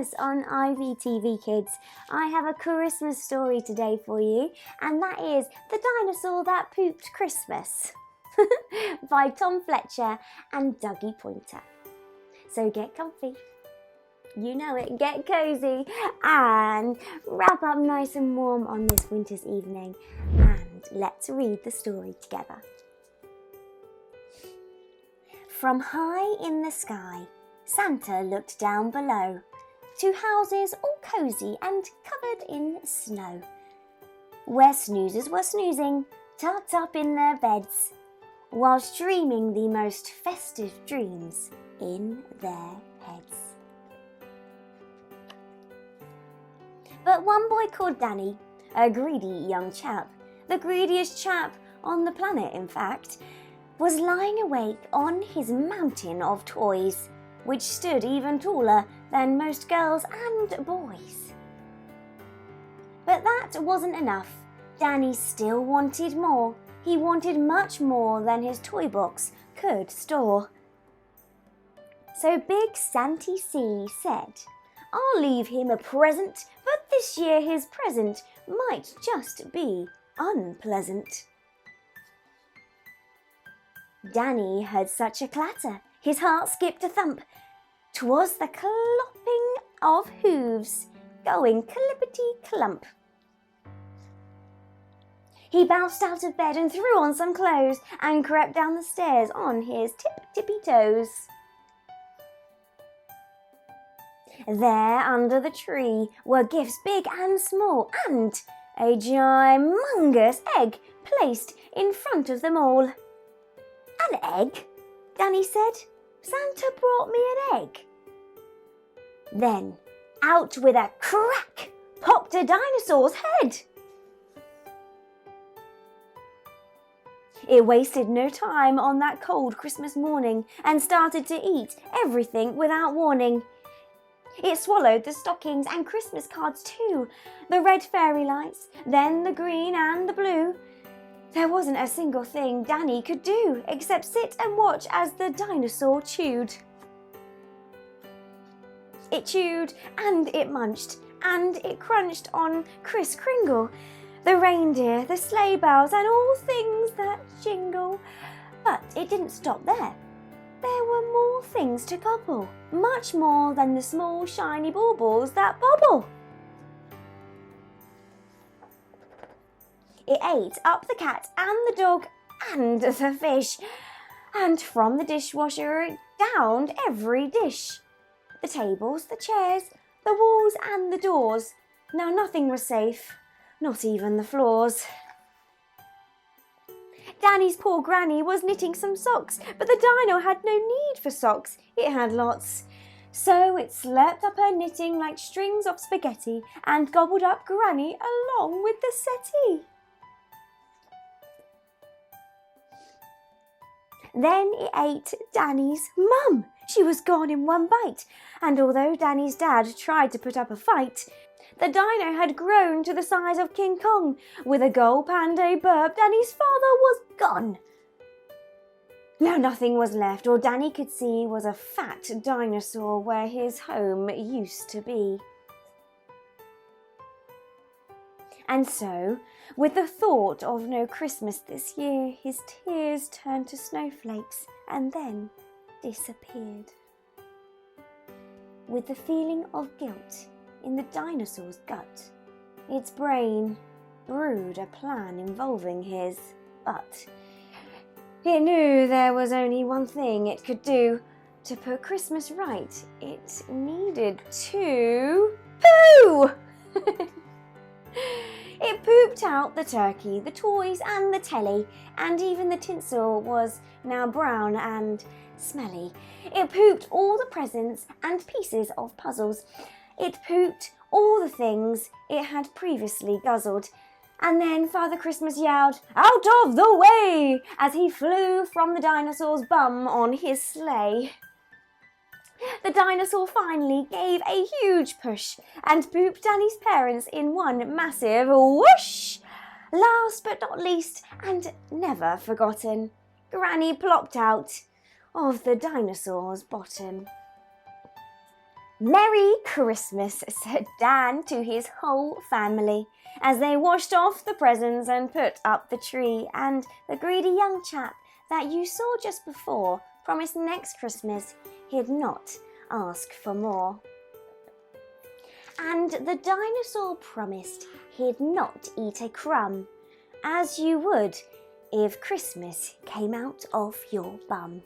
Christmas on IVTV Kids. I have a Christmas story today for you, and that is The Dinosaur That Pooped Christmas by Tom Fletcher and Dougie Pointer. So get comfy, you know it, get cozy and wrap up nice and warm on this winter's evening, and let's read the story together. From high in the sky, Santa looked down below, to houses all cosy and covered in snow, where snoozers were snoozing, tucked up in their beds, whilst dreaming the most festive dreams in their heads. But one boy called Danny, a greedy young chap, the greediest chap on the planet in fact, was lying awake on his mountain of toys, which stood even taller than most girls and boys. But that wasn't enough. Danny still wanted more. He wanted much more than his toy box could store. So Big Santy C said, "I'll leave him a present, but this year his present might just be unpleasant." Danny heard such a clatter, his heart skipped a thump. 'Twas the clopping of hooves, going clippity-clump. He bounced out of bed and threw on some clothes and crept down the stairs on his tip-tippy toes. There under the tree were gifts big and small, and a gymongous egg placed in front of them all. "An egg?" Danny said. "Santa brought me an egg." Then, out with a crack, popped a dinosaur's head. It wasted no time on that cold Christmas morning and started to eat everything without warning. It swallowed the stockings and Christmas cards too, the red fairy lights, then the green and the blue. There wasn't a single thing Danny could do except sit and watch as the dinosaur chewed. It chewed and it munched and it crunched on Kris Kringle, the reindeer, the sleigh bells and all things that jingle. But it didn't stop there. There were more things to gobble, much more than the small shiny baubles that bobble. It ate up the cat and the dog and the fish, and from the dishwasher it downed every dish. The tables, the chairs, the walls and the doors. Now nothing was safe, not even the floors. Danny's poor granny was knitting some socks, but the dino had no need for socks, it had lots. So it slurped up her knitting like strings of spaghetti and gobbled up Granny along with the settee. Then it ate Danny's mum. She was gone in one bite, and although Danny's dad tried to put up a fight, the dino had grown to the size of King Kong. With a gulp and a burp, Danny's father was gone. Now nothing was left. All Danny could see was a fat dinosaur where his home used to be. And so, with the thought of no Christmas this year, his tears turned to snowflakes and then disappeared. With the feeling of guilt in the dinosaur's gut, its brain brewed a plan involving his butt. It knew there was only one thing it could do to put Christmas right. It needed to poo! It pooped out the turkey, the toys and the telly, and even the tinsel was now brown and smelly. It pooped all the presents and pieces of puzzles. It pooped all the things it had previously guzzled. And then Father Christmas yelled, "Out of the way!" as he flew from the dinosaur's bum on his sleigh. The dinosaur finally gave a huge push and pooped Danny's parents in one massive whoosh. Last but not least, and never forgotten, Granny plopped out of the dinosaur's bottom. "Merry Christmas," said Dan to his whole family as they washed off the presents and put up the tree, and the greedy young chap that you saw just before promised next Christmas he'd not ask for more. And the dinosaur promised he'd not eat a crumb, as you would if Christmas came out of your bum.